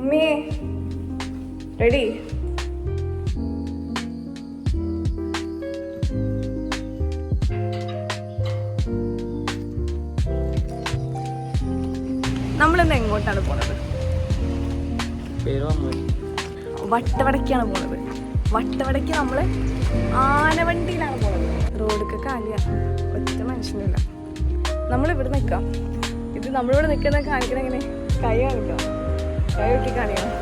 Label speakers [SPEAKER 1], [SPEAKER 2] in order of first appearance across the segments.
[SPEAKER 1] Mummy ready? നമ്മളിന്ന് എങ്ങോട്ടാണ് പോണത്? വട്ടവടക്കാണ് പോണത്. വട്ടവടക്ക് നമ്മള് ആനവണ്ടിയിലാണ് പോണത്. റോഡൊക്കെ കാലിയാ, ഒറ്റ മനുഷ്യനില്ല. നമ്മളിവിടെ നിൽക്കാം. ഇത് നമ്മളിവിടെ നിൽക്കുന്ന കാണിക്കണം. എങ്ങനെ കൈ കാണിക്കാം, കൈ വെക്കി കാണിക്കണം.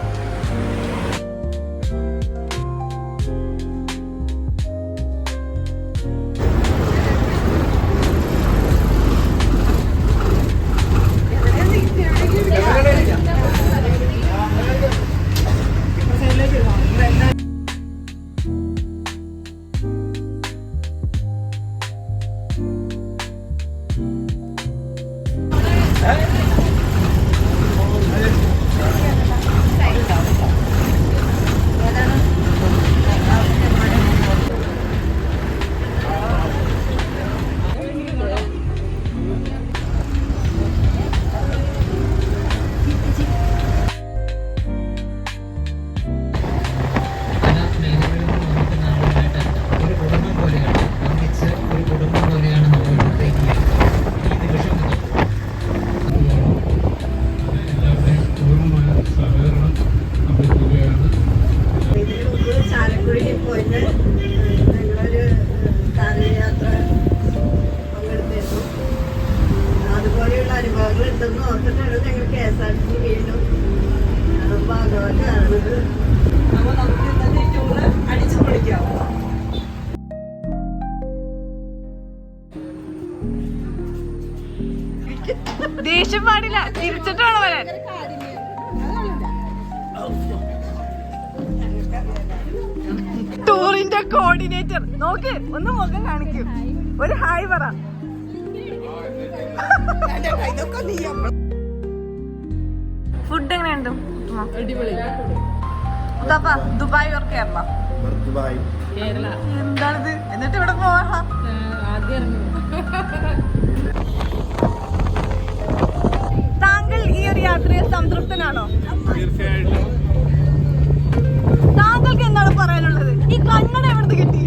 [SPEAKER 1] ദേഷ്യം പാടില്ല, തിരിച്ചിട്ട് വേണം വരാൻ. ടൂറിന്റെ കോർഡിനേറ്റർ നോക്ക്, ഒന്ന് മുഖം കാണിക്കൂ, ഒരു ഹായ് പറ. ഫുഡ് എങ്ങനെയുണ്ട്? Dubai or Kerala? എന്താണിത്? എന്നിട്ട് ഇവിടെ പോവാ. താങ്കൾ ഈ ഒരു യാത്രയിൽ സംതൃപ്തനാണോ?
[SPEAKER 2] തീർച്ചയായിട്ടും.
[SPEAKER 1] താങ്കൾക്ക് എന്താണ് പറയാനുള്ളത്? ഈ കന്നഡ എവിടുന്ന് കിട്ടി?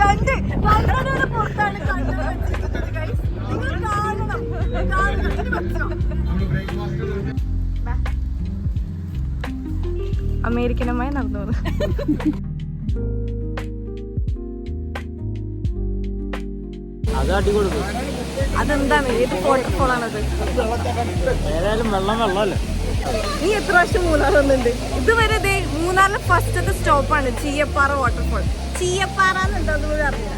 [SPEAKER 1] രണ്ട് കന്നഡയുടെ പുറത്താണ് കന്നഡ വെച്ചിരിക്കുന്നത്. നിങ്ങൾ കാണണം. അമേരിക്കനുമായി നടന്നു. അതെന്താണ്? ഏത് വാട്ടർഫോളാണത്?
[SPEAKER 3] ഏതായാലും വെള്ളമല്ലേ.
[SPEAKER 1] നീ എത്ര പ്രാവശ്യം മൂന്നാർ വന്നിട്ടുണ്ട്? ഇതുവരെ മൂന്നാറിലെ ഫസ്റ്റത്തെ സ്റ്റോപ്പാണ് ചീയപ്പാറ വാട്ടർഫോൾ. ചീയപ്പാറ എന്നുണ്ടോ അതുപോലെ അറിയില്ല.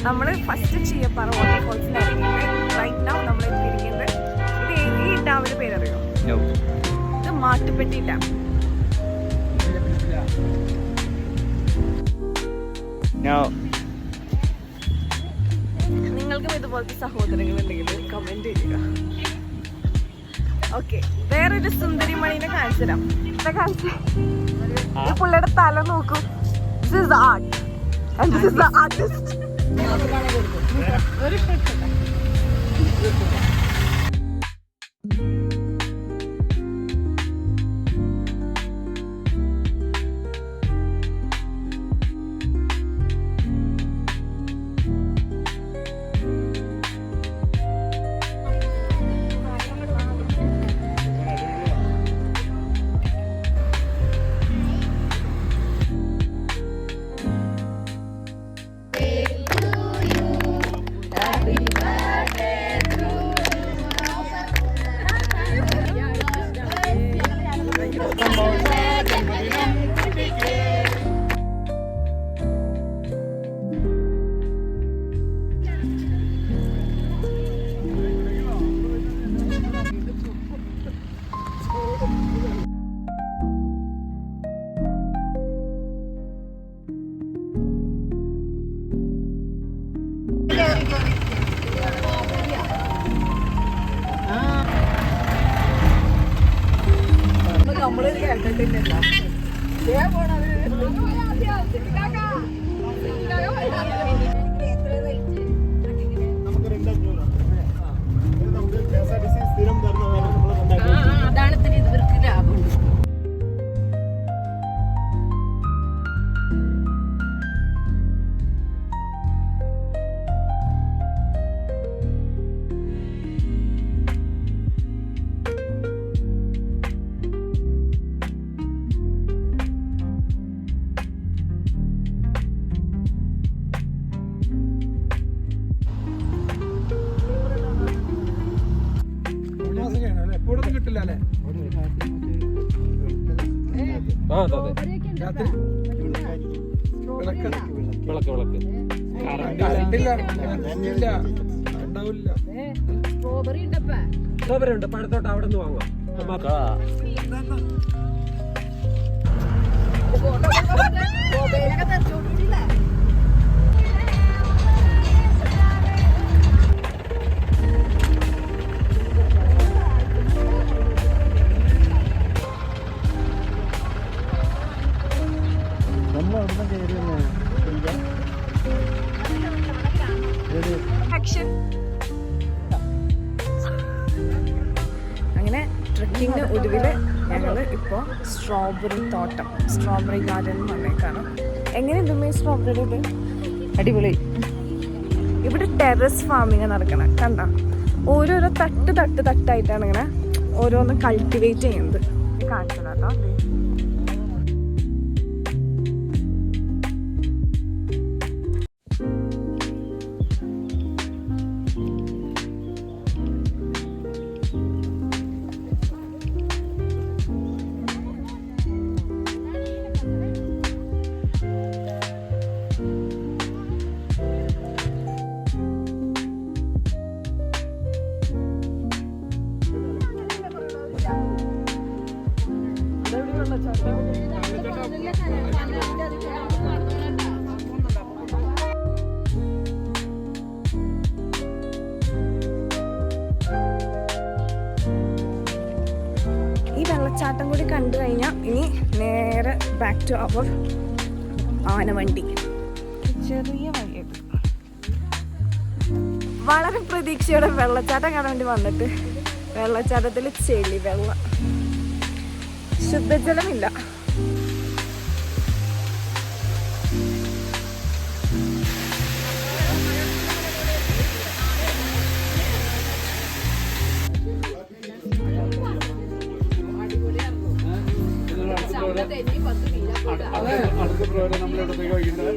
[SPEAKER 1] നമ്മള് ഫസ്റ്റ് ചീയപ്പാറ വാട്ടർഫോൾസിൽ ഇറങ്ങിയിട്ട് റൈറ്റ് നൗ നമ്മൾ എത്തിയിരിക്കുന്നത് ഈ ഡാമിന്റെ പേരറിയോ? ഇത് മാട്ടുപ്പെട്ടി ഡാം. നിങ്ങൾക്കും ഇതുപോലത്തെ സഹോദരങ്ങൾ ഉണ്ടെങ്കിൽ കമന്റ് ചെയ്യുക. ഓക്കെ, വേറൊരു സുന്ദരി മണിനെ കാണിച്ചു തരാം. ഈ പുള്ളിയുടെ തല നോക്കൂ. This is art and this is the artist. നമ്മള് കേട്ടിട്ടില്ലല്ലോ.
[SPEAKER 3] നമുക്ക് 2,500 നമുക്ക് KSRTC സ്ഥിരം തരുന്ന കാര്യം നമ്മൾ 2,500.
[SPEAKER 2] അതാണ് ഇത്തിരി ഇവർക്ക് ലാഭം.
[SPEAKER 4] എപ്പോഴൊന്നും കിട്ടില്ല അല്ലേ?
[SPEAKER 2] സ്ട്രോബെറി ഉണ്ട്, പഴത്തോട്ട് അവിടെ നിന്ന് വാങ്ങാം.
[SPEAKER 3] നമ്മൾ അവിടെ കയറി
[SPEAKER 1] അങ്ങനെ ട്രക്കിങ്ങിന് ഒടുവിൽ ഞങ്ങൾ ഇപ്പോൾ സ്ട്രോബെറി തോട്ടം, സ്ട്രോബെറി ഗാർഡൻ വന്നേക്കാണ്. എങ്ങനെയുണ്ട് സ്ട്രോബെറി ഇത്? അടിപൊളി. ഇവിടെ ടെറസ് ഫാമിങ് നടക്കണം. കണ്ട ഓരോരോ തട്ടായിട്ടാണ് ഇങ്ങനെ ഓരോന്ന് കൾട്ടിവേറ്റ് ചെയ്യുന്നത്. കാണിച്ചു കേട്ടോ. ഈ വെള്ളച്ചാട്ടം കൂടി കണ്ടു കഴിഞ്ഞാൽ ഇനി നേരെ ബാക്ക് ടു അവർ ആനവണ്ടി. ചെറിയ വഴിയത് വളരെ പ്രതീക്ഷയോടെ വെള്ളച്ചാട്ടം കാണാൻ വേണ്ടി വന്നിട്ട് വെള്ളച്ചാട്ടത്തിൽ ചെളി വെള്ളം, ശുദ്ധജലമില്ല.
[SPEAKER 3] അടുത്ത പ്രോഗ്രാം നമ്മൾ എവിടത്തേക്ക് വയ്ക്കുന്നത്?